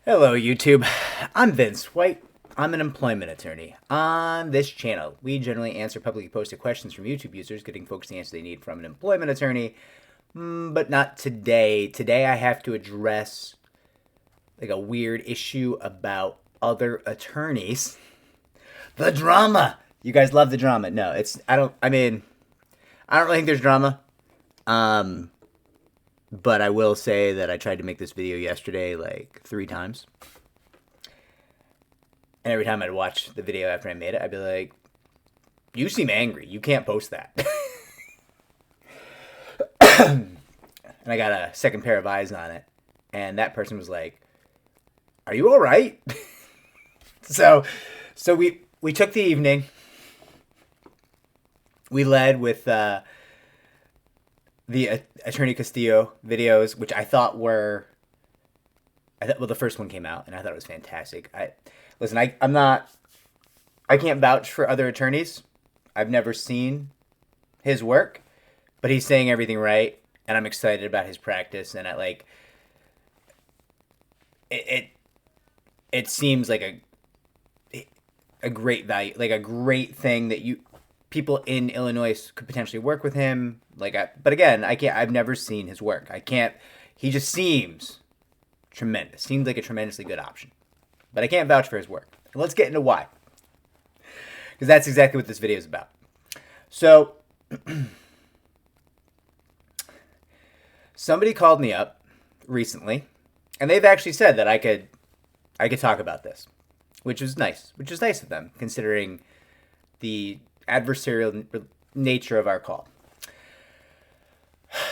Hello, YouTube. I'm Vince White. I'm an employment attorney. On this channel, we generally answer publicly posted questions from YouTube users, getting folks the answer they need from an employment attorney. But not today. Today, I have to address like a weird issue about other attorneys. The drama. You guys love the drama. No, it's I don't really think there's drama. But I will say that I tried to make this video yesterday like 3 times. And every time I'd watch the video after I made it, I'd be like, you seem angry. You can't post that. And I got a second pair of eyes on it. And that person was like, are you all right? So we took the evening. We led with the Attorney Castillo videos, which I thought were, the first one came out, and I thought it was fantastic. I can't vouch for other attorneys. I've never seen his work, but he's saying everything right, and I'm excited about his practice, and it seems like a great value, like a great thing that people in Illinois could potentially work with him. But again, I've never seen his work. He just seems tremendous. Seems like a tremendously good option. But I can't vouch for his work. And let's get into why. Because that's exactly what this video is about. So, somebody called me up recently, and they've actually said that I could talk about this, which was nice. Which is nice of them, considering the adversarial nature of our call.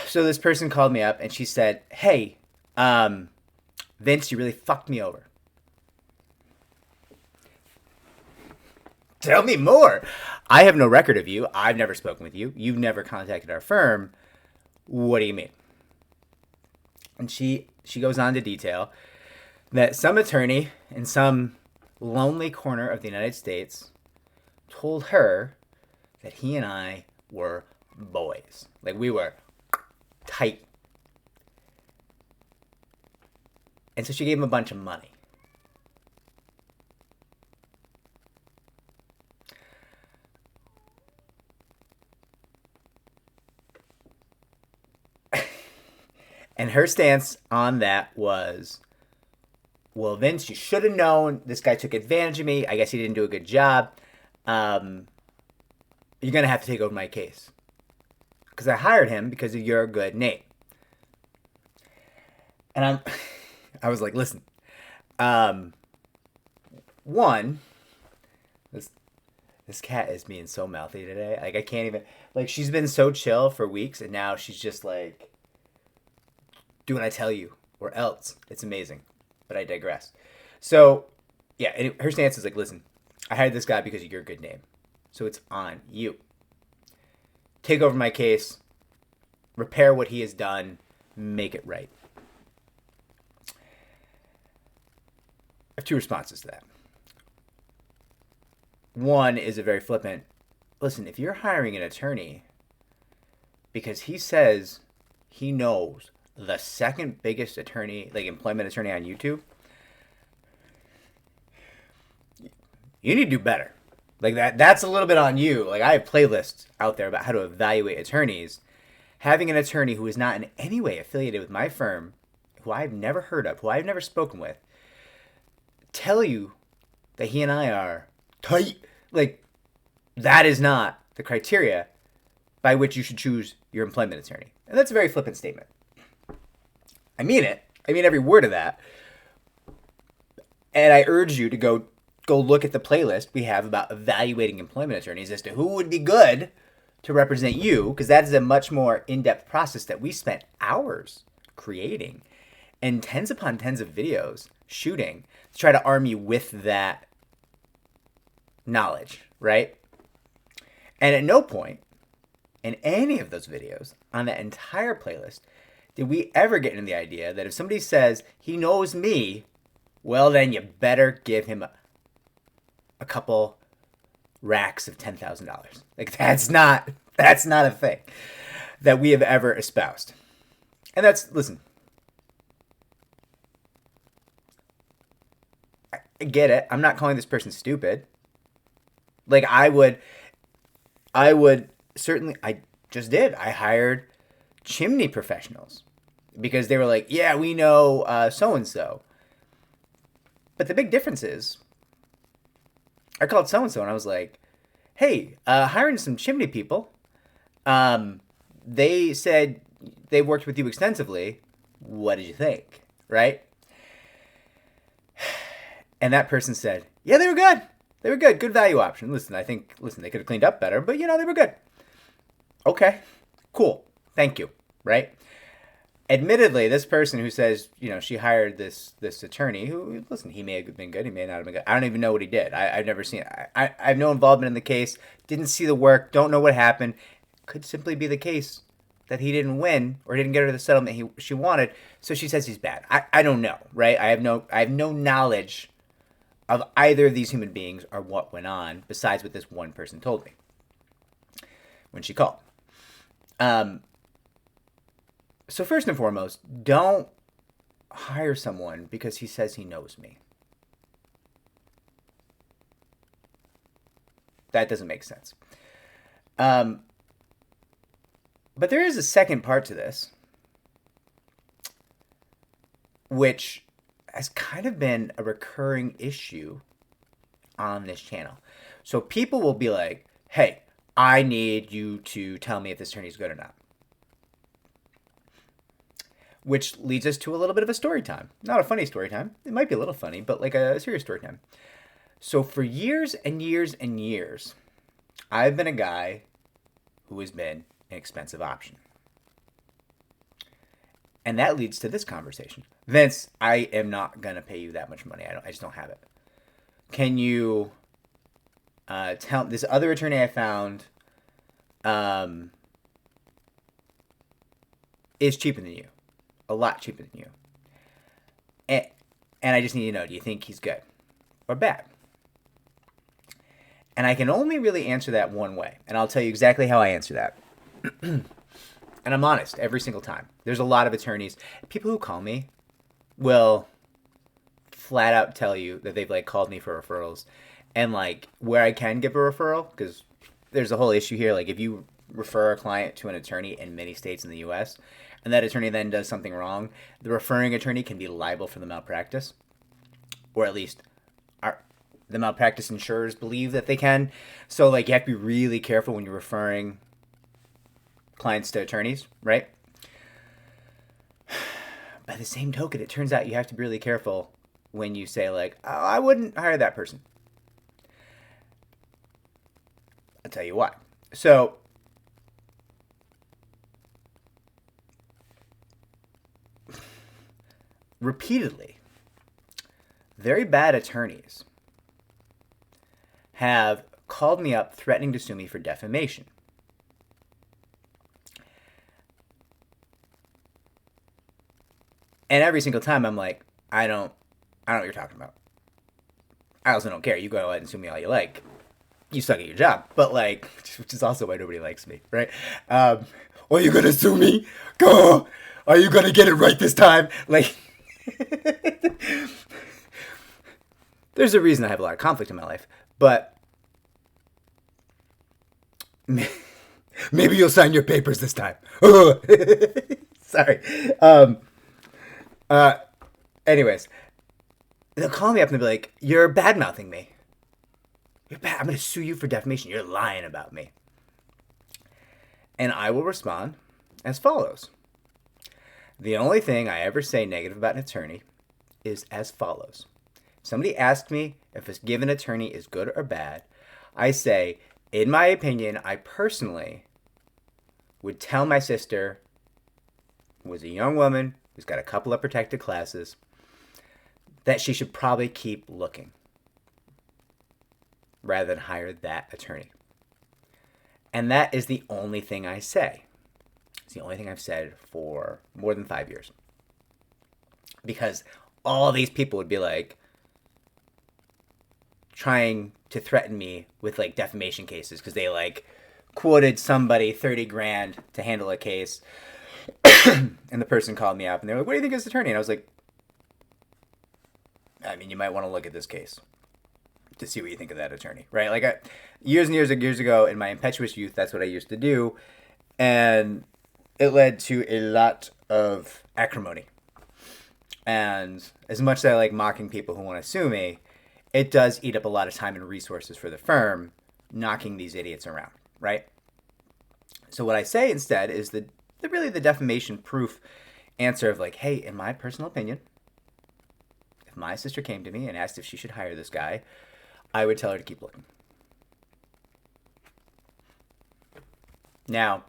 So this person called me up and she said, hey, Vince, you really fucked me over. Tell me more. I have no record of you. I've never spoken with you. You've never contacted our firm. What do you mean? And she goes on to detail that some attorney in some lonely corner of the United States told her that he and I were boys. Like, we were tight. And so she gave him a bunch of money. And her stance on that was, well, Vince, you should have known this guy took advantage of me. I guess he didn't do a good job. You're going to have to take over my case. Because I hired him because of your good name. And I was like, listen. One, this cat is being so mouthy today. Like, I can't even, like, she's been so chill for weeks, and now she's just like, do what I tell you, or else. It's amazing. But I digress. So, yeah, and her stance is like, listen, I hired this guy because of your good name. So it's on you. Take over my case, repair what he has done, make it right. I have 2 responses to that. One is a very flippant, listen, if you're hiring an attorney because he says he knows the second biggest attorney, like employment attorney on YouTube, you need to do better. Like, that's a little bit on you. Like, I have playlists out there about how to evaluate attorneys. Having an attorney who is not in any way affiliated with my firm, who I've never heard of, who I've never spoken with, tell you that he and I are tight. Like, that is not the criteria by which you should choose your employment attorney. And that's a very flippant statement. I mean it. I mean every word of that. And I urge you to go look at the playlist we have about evaluating employment attorneys as to who would be good to represent you, because that is a much more in-depth process that we spent hours creating and tens upon tens of videos shooting to try to arm you with that knowledge, right? And at no point in any of those videos on that entire playlist did we ever get into the idea that if somebody says he knows me, well, then you better give him a couple racks of $10,000. Like, that's not a thing that we have ever espoused. And listen, get it. I'm not calling this person stupid. Like I would certainly, I just did. I hired chimney professionals because they were like, yeah, we know so-and-so. But the big difference is I called so-and-so and I was like, hey, hiring some chimney people. They said they worked with you extensively. What did you think? Right? And that person said, yeah, they were good. They were good. Good value option. Listen, they could have cleaned up better, but they were good. Okay, cool. Thank you. Right? Admittedly, this person who says, she hired this attorney who, listen, he may have been good. He may not have been good. I don't even know what he did. I've never seen it. I have no involvement in the case. Didn't see the work. Don't know what happened. Could simply be the case that he didn't win or didn't get her the settlement she wanted. So she says he's bad. I don't know, right? I have no knowledge of either of these human beings or what went on besides what this one person told me when she called. So first and foremost, don't hire someone because he says he knows me. That doesn't make sense. But there is a second part to this, which has kind of been a recurring issue on this channel. So people will be like, hey, I need you to tell me if this attorney is good or not. Which leads us to a little bit of a story time. Not a funny story time. It might be a little funny, but like a serious story time. So for years and years and years, I've been a guy who has been an expensive option. And that leads to this conversation. Vince, I am not going to pay you that much money. I just don't have it. Can you tell this other attorney I found is cheaper than you. A lot cheaper than you. And I just need to know, do you think he's good or bad? And I can only really answer that one way. And I'll tell you exactly how I answer that. And I'm honest every single time. There's a lot of attorneys. People who call me will flat out tell you that they've like called me for referrals. And like where I can give a referral, because there's a whole issue here. Like if you refer a client to an attorney in many states in the U.S., and that attorney then does something wrong, the referring attorney can be liable for the malpractice. Or at least the malpractice insurers believe that they can. So like you have to be really careful when you're referring clients to attorneys, right? By the same token, it turns out you have to be really careful when you say like, oh, I wouldn't hire that person. I'll tell you why. So repeatedly, very bad attorneys have called me up threatening to sue me for defamation. And every single time I'm like, I don't know what you're talking about. I also don't care. You go ahead and sue me all you like. You suck at your job. But like, which is also why nobody likes me, right? Are you going to sue me? Go! Are you going to get it right this time? Like, there's a reason I have a lot of conflict in my life. But maybe you'll sign your papers this time. Sorry. Anyways, they'll call me up and they'll be like, you're bad-mouthing me. You're bad. I'm going to sue you for defamation. You're lying about me. And I will respond as follows. The only thing I ever say negative about an attorney is as follows. Somebody asked me if a given attorney is good or bad. I say, in my opinion, I personally would tell my sister, who was a young woman, who's got a couple of protected classes, that she should probably keep looking rather than hire that attorney. And that is the only thing I say. It's the only thing I've said for more than 5 years. Because all these people would be like trying to threaten me with like defamation cases because they like quoted somebody 30 grand to handle a case. And the person called me up and they're like, what do you think of this attorney? And I was like, I mean, you might want to look at this case to see what you think of that attorney, right? Like years and years ago in my impetuous youth, that's what I used to do. And it led to a lot of acrimony. And as much as I like mocking people who want to sue me, it does eat up a lot of time and resources for the firm knocking these idiots around, right? So what I say instead is really the defamation proof answer of like, hey, in my personal opinion, if my sister came to me and asked if she should hire this guy, I would tell her to keep looking. Now,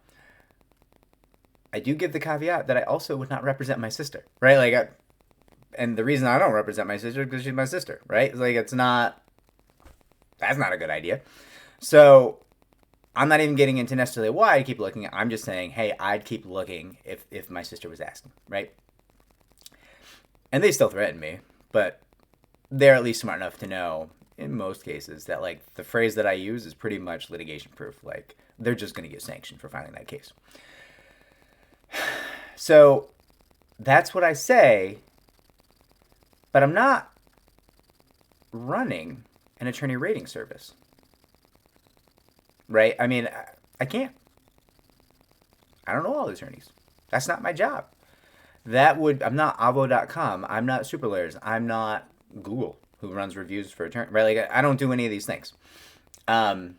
I do give the caveat that I also would not represent my sister, right? Like, and the reason I don't represent my sister is because she's my sister, right? It's like, that's not a good idea. So I'm not even getting into necessarily why I keep looking. I'm just saying, hey, I'd keep looking if my sister was asking, right? And they still threaten me, but they're at least smart enough to know in most cases that like the phrase that I use is pretty much litigation proof. Like they're just going to get sanctioned for filing that case. So that's what I say, but I'm not running an attorney rating service, right? I mean, I can't. I don't know all the attorneys. That's not my job. I'm not avo.com. I'm not superlawyers. I'm not Google, who runs reviews for attorney, right? Like I don't do any of these things. And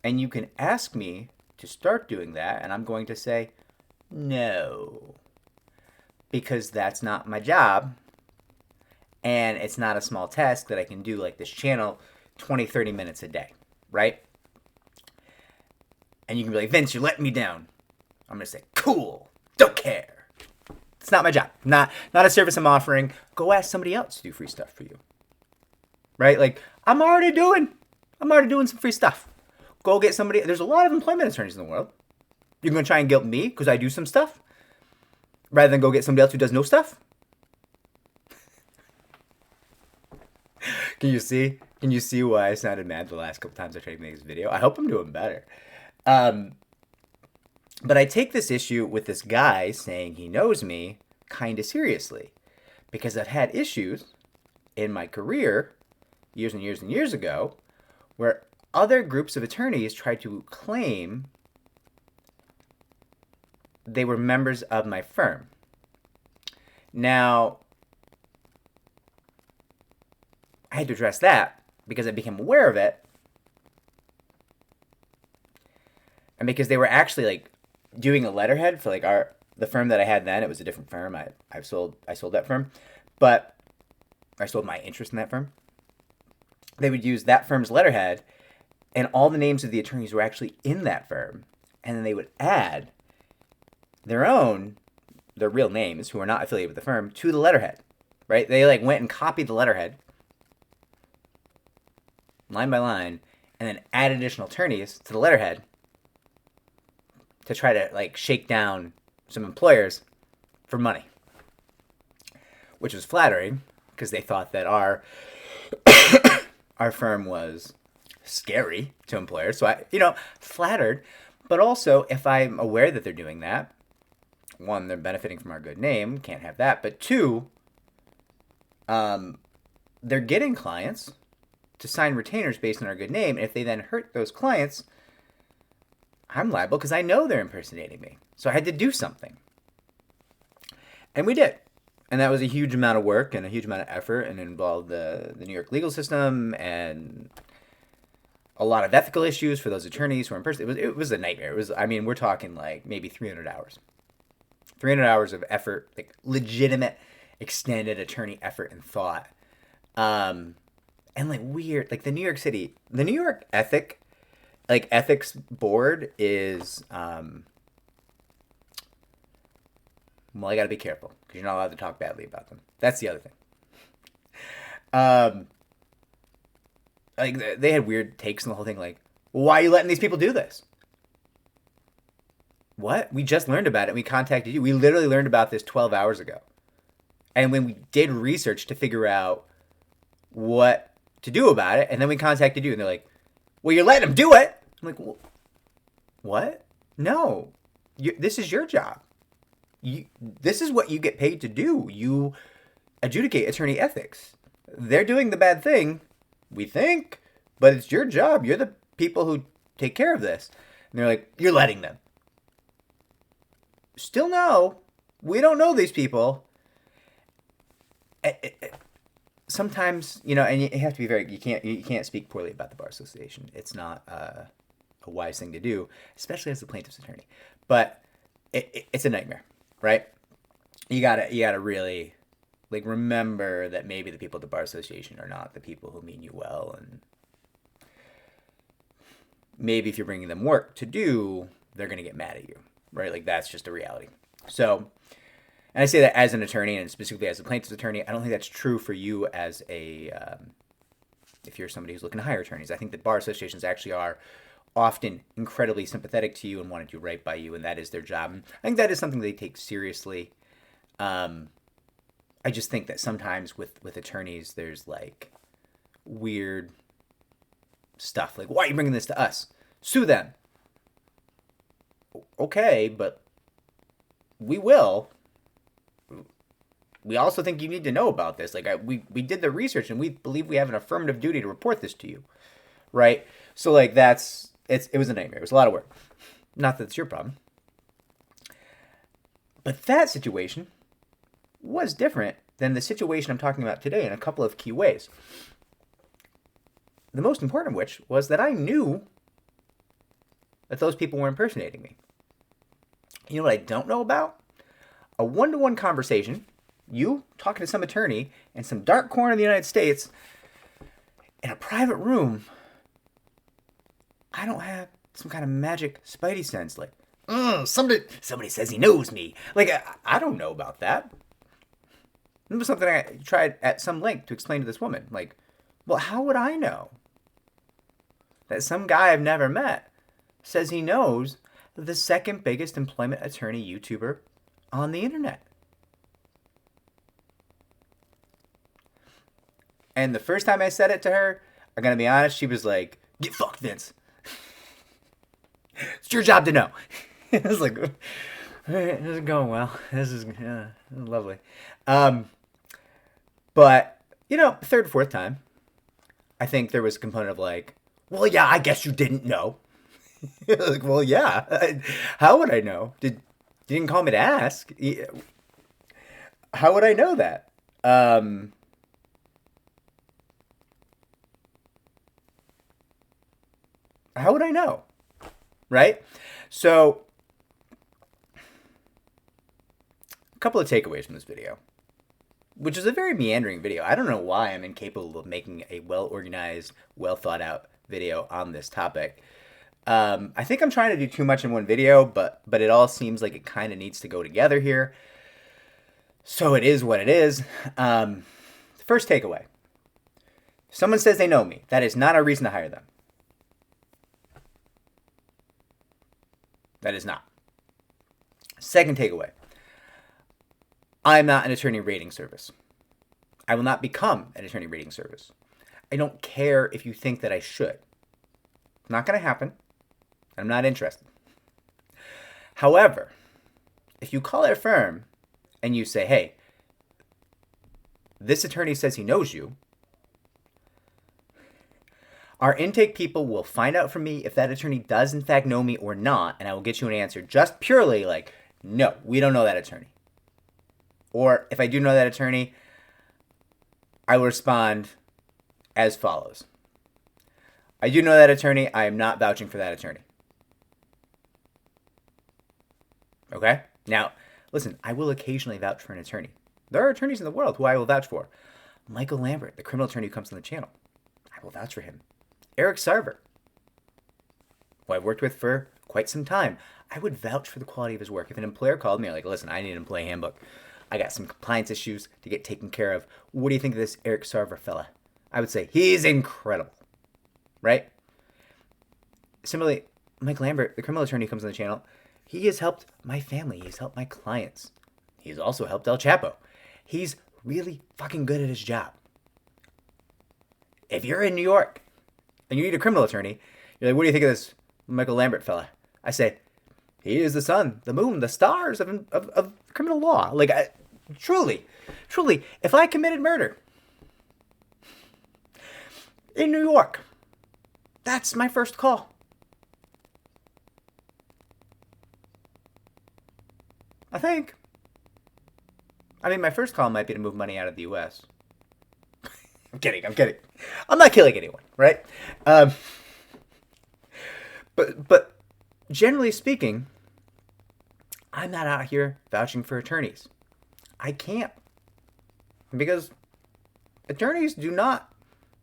you can ask me to start doing that, and I'm going to say no, because that's not my job, and it's not a small task that I can do like this channel 20, 30 minutes a day, right? And you can be like, Vince, you're letting me down. I'm going to say, cool, don't care. It's not my job. Not a service I'm offering. Go ask somebody else to do free stuff for you. Right? Like, I'm already doing some free stuff. Go get somebody. There's a lot of employment attorneys in the world. You're going to try and guilt me because I do some stuff? Rather than go get somebody else who does no stuff? Can you see? Can you see why I sounded mad the last couple times I tried to make this video? I hope I'm doing better. But I take this issue with this guy saying he knows me kind of seriously, because I've had issues in my career years and years and years ago where other groups of attorneys tried to claim they were members of my firm. Now, I had to address that because I became aware of it, and because they were actually like doing a letterhead for like the firm that I had then. It was a different firm. I sold that firm, but I sold my interest in that firm. They would use that firm's letterhead, and all the names of the attorneys were actually in that firm, and then they would add their real names, who are not affiliated with the firm, to the letterhead. Right? They like went and copied the letterhead line by line, and then add additional attorneys to the letterhead to try to like shake down some employers for money, which was flattering because they thought that our firm was scary to employers. So I, flattered, but also if I'm aware that they're doing that, one, they're benefiting from our good name, can't have that, but two, they're getting clients to sign retainers based on our good name, and if they then hurt those clients, I'm liable because I know they're impersonating me. So I had to do something. And we did. And that was a huge amount of work and a huge amount of effort, and involved the New York legal system and a lot of ethical issues for those attorneys who were impersonating. It was a nightmare. We're talking like maybe 300 hours. 300 hours of effort, like legitimate extended attorney effort and thought. And like weird, like the New York ethics board is, well, I gotta be careful because you're not allowed to talk badly about them. That's the other thing. Like they had weird takes on the whole thing. Like, well, why are you letting these people do this? What? We just learned about it. We contacted you. We literally learned about this 12 hours ago. And when we did research to figure out what to do about it, and then we contacted you, and they're like, well, you're letting them do it. I'm like, well, what? No. This is your job. This is what you get paid to do. You adjudicate attorney ethics. they're doing the bad thing, we think, but it's your job. You're the people who take care of this. And they're like, you're letting them. Still no, we don't know these people. Sometimes, and you have to be very, you can't speak poorly about the Bar Association. It's not a wise thing to do, especially as the plaintiff's attorney. But it's a nightmare, right? You gotta really remember that maybe the people at the Bar Association are not the people who mean you well, and maybe if you're bringing them work to do, they're gonna get mad at you, right? That's just a reality. So, and I say that as an attorney, and specifically as a plaintiff's attorney. I don't think that's true for you as if you're somebody who's looking to hire attorneys. I think that bar associations actually are often incredibly sympathetic to you and want to do right by you, and that is their job. And I think that is something they take seriously. I just think that sometimes with attorneys, there's weird stuff. Why are you bringing this to us? Sue them. Okay, but we will. We also think you need to know about this. We did the research, and we believe we have an affirmative duty to report this to you, right? So it was a nightmare. It was a lot of work. Not that it's your problem, but that situation was different than the situation I'm talking about today in a couple of key ways. The most important of which was that I knew that those people were impersonating me. You know what I don't know about? A one-to-one conversation, you talking to some attorney in some dark corner of the United States in a private room. I don't have some kind of magic spidey sense somebody says he knows me. I don't know about that. It was something I tried at some length to explain to this woman. Well, how would I know that some guy I've never met says he knows the second biggest employment attorney YouTuber on the internet? And the first time I said it to her, I'm going to be honest, she was like, get fucked, Vince. It's your job to know. I was like, all right, this is going well. This is lovely. But, third, fourth time, I think there was a component of well, yeah, I guess you didn't know. Well, yeah. How would I know? You didn't call me to ask. How would I know that? How would I know? Right? So, a couple of takeaways from this video, which is a very meandering video. I don't know why I'm incapable of making a well-organized, well-thought-out video on this topic. I think I'm trying to do too much in one video, but it all seems like it kind of needs to go together here. So it is what it is. First takeaway. Someone says they know me. That is not a reason to hire them. That is not. Second takeaway. I'm not an attorney rating service. I will not become an attorney rating service. I don't care if you think that I should. Not going to happen. I'm not interested. However, if you call a firm and you say, hey, this attorney says he knows you, our intake people will find out from me if that attorney does in fact know me or not, and I will get you an answer just purely no, we don't know that attorney. Or if I do know that attorney, I will respond as follows. I do know that attorney. I am not vouching for that attorney. Okay? Now, listen, I will occasionally vouch for an attorney. There are attorneys in the world who I will vouch for. Michael Lambert, the criminal attorney who comes on the channel. I will vouch for him. Eric Sarver, who I've worked with for quite some time. I would vouch for the quality of his work. If an employer called me, listen, I need an employee handbook. I got some compliance issues to get taken care of. What do you think of this Eric Sarver fella? I would say, he's incredible. Right? Similarly, Mike Lambert, the criminal attorney who comes on the channel, he has helped my family. He's helped my clients. He's also helped El Chapo. He's really fucking good at his job. If you're in New York and you need a criminal attorney, you're like, what do you think of this Michael Lambert fella? I say, he is the sun, the moon, the stars of criminal law. Truly, if I committed murder, in New York. That's my first call. I think. I mean, my first call might be to move money out of the U.S. I'm kidding. I'm not killing anyone, right? But generally speaking, I'm not out here vouching for attorneys. I can't. Because attorneys do not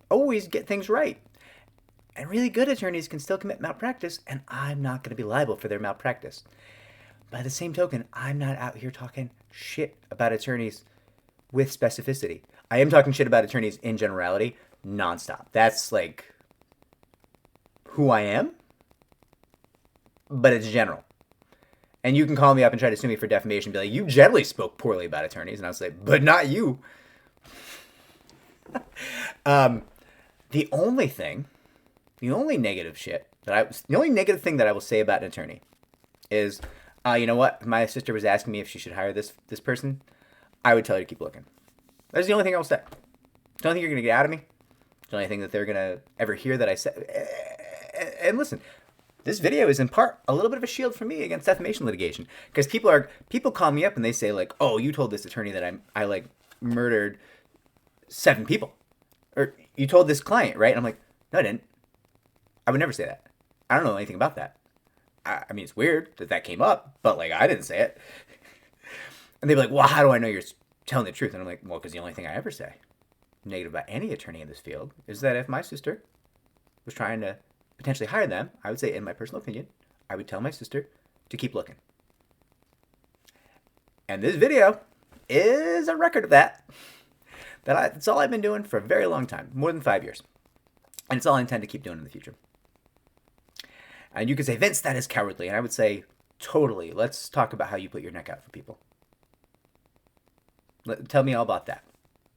always get things right. And really good attorneys can still commit malpractice, and I'm not going to be liable for their malpractice. By the same token, I'm not out here talking shit about attorneys with specificity. I am talking shit about attorneys in generality, nonstop. That's like who I am, but it's general. And you can call me up and try to sue me for defamation and be like, you generally spoke poorly about attorneys. And I'll say, but not you. The only negative thing that I will say about an attorney is, you know what? If my sister was asking me if she should hire this person, I would tell her to keep looking. That's the only thing I will say. Don't think you're going to get out of me. The only thing that they're going to ever hear that I said. And listen, this video is in part a little bit of a shield for me against defamation litigation, because people call me up and they say like, oh, you told this attorney that I like murdered 7 people, or you told this client, right? And I'm like, no, I didn't. I would never say that. I don't know anything about that. I mean, it's weird that came up, but like, I didn't say it. And they'd be like, well, how do I know you're telling the truth? And I'm like, well, because the only thing I ever say negative about any attorney in this field is that if my sister was trying to potentially hire them, I would say, in my personal opinion, I would tell my sister to keep looking. And this video is a record of that. That's all I've been doing for a very long time, more than 5 years. And it's all I intend to keep doing in the future. And you could say, Vince, that is cowardly. And I would say, totally. Let's talk about how you put your neck out for people. Tell me all about that.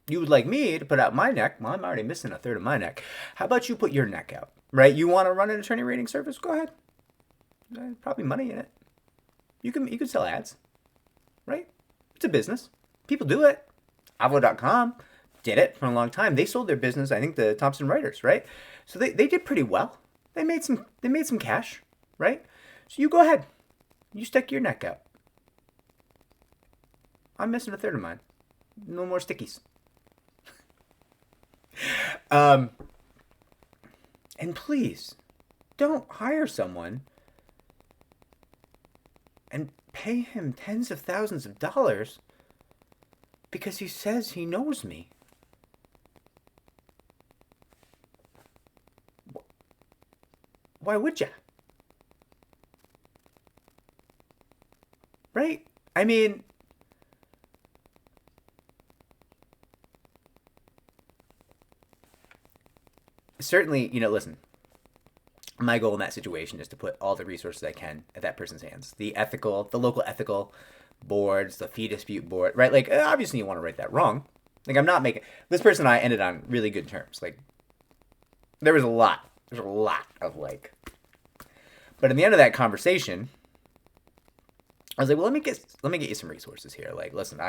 You would like me to put out my neck. Well, I'm already missing a third of my neck. How about you put your neck out, right? You want to run an attorney rating service? Go ahead. There's probably money in it. You can sell ads, right? It's a business. People do it. Avvo.com did it for a long time. They sold their business, I think, the Thompson Writers, right? So they did pretty well. They made some cash, right? So you go ahead. You stick your neck out. I'm missing a third of mine. No more stickies. And please, don't hire someone and pay him tens of thousands of dollars because he says he knows me. Why would ya? Right? I mean, certainly, listen, my goal in that situation is to put all the resources I can at that person's hands. The local ethical boards, the fee dispute board, right? Like, obviously you want to right that wrong. Like, this person and I ended on really good terms. Like, there's a lot of like, but in the end of that conversation, I was like, well, let me get you some resources here. Like, listen,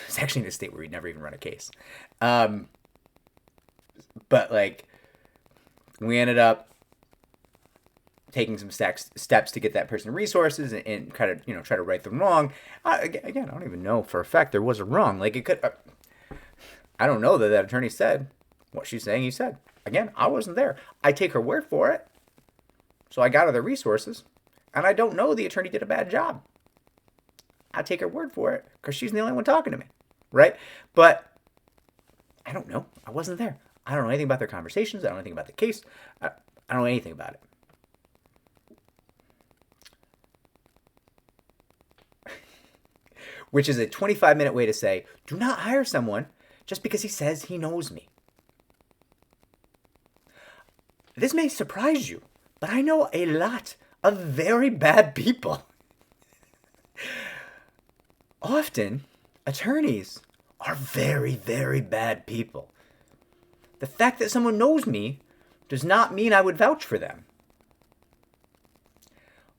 it's actually in a state where we'd never even run a case. But like, we ended up taking some steps to get that person resources and try to right the wrong. Again, I don't even know for a fact there was a wrong. Like, it could, I don't know that attorney said what she's saying he said. Again, I wasn't there. I take her word for it. So I got her the resources, and I don't know the attorney did a bad job. I take her word for it because she's the only one talking to me, right? But I don't know. I wasn't there. I don't know anything about their conversations. I don't know anything about the case. I don't know anything about it. Which is a 25-minute way to say, do not hire someone just because he says he knows me. This may surprise you, but I know a lot of very bad people. Often, attorneys are very, very bad people. The fact that someone knows me does not mean I would vouch for them.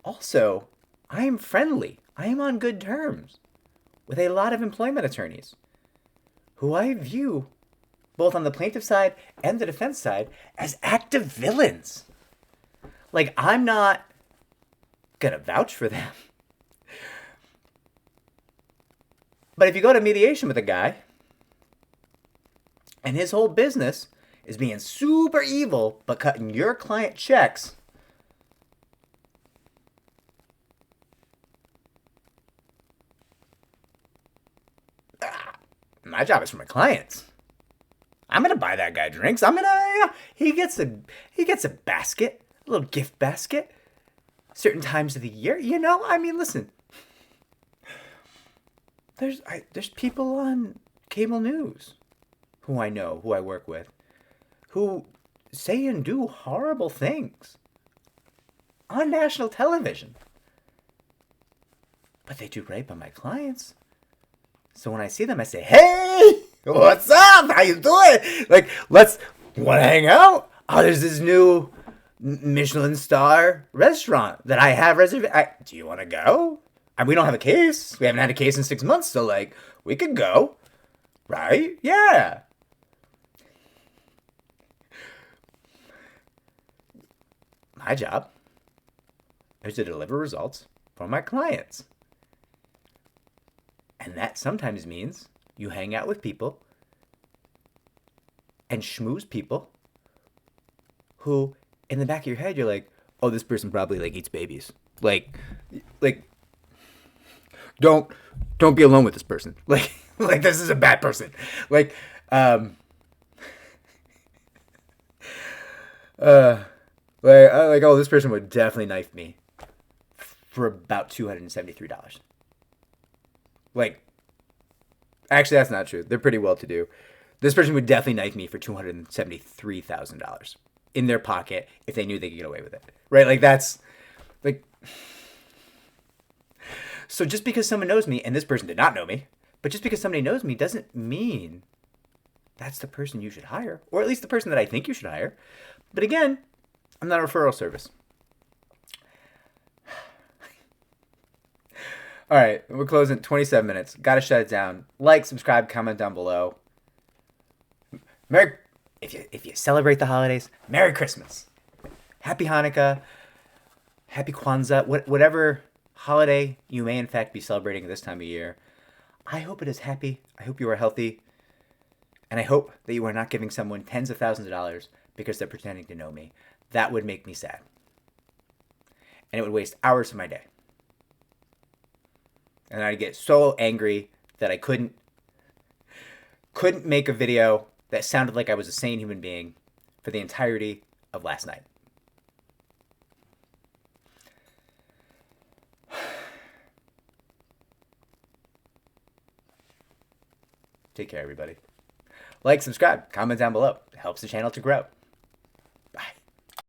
Also, I am friendly. I am on good terms with a lot of employment attorneys who I view, both on the plaintiff side and the defense side, as active villains. Like, I'm not gonna vouch for them. But if you go to mediation with a guy, and his whole business is being super evil, but cutting your client checks, my job is for my clients. I'm gonna buy that guy drinks. He gets a basket, a little gift basket, certain times of the year. Listen. There's people on cable news who I know, who I work with, who say and do horrible things on national television. But they do right by my clients. So when I see them, I say, "Hey, what's up? How you doing? Like, wanna hang out? Oh, there's this new Michelin star restaurant that I have reserved. Do you want to go? And we don't have a case. We haven't had a case in 6 months, so like, we could go, right? Yeah." My job is to deliver results for my clients. And that sometimes means you hang out with people and schmooze people who, in the back of your head, you're like, "Oh, this person probably like eats babies. Like, don't be alone with this person. Like this is a bad person. Like, oh, this person would definitely knife me for about $273. Like, actually, that's not true. They're pretty well to do. This person would definitely knife me for $273,000 in their pocket if they knew they could get away with it. Right? Like, that's like. So just because someone knows me, and this person did not know me, but just because somebody knows me doesn't mean that's the person you should hire, or at least the person that I think you should hire. But again, I'm not a referral service. All right, we're closing 27 minutes. Got to shut it down. Like, subscribe, comment down below. If you celebrate the holidays, Merry Christmas. Happy Hanukkah. Happy Kwanzaa. Whatever holiday you may in fact be celebrating this time of year, I hope it is happy. I hope you are healthy. And I hope that you are not giving someone tens of thousands of dollars because they're pretending to know me. That would make me sad. And it would waste hours of my day. And I'd get so angry that I couldn't make a video that sounded like I was a sane human being for the entirety of last night. Take care, everybody. Like, subscribe, comment down below. It helps the channel to grow.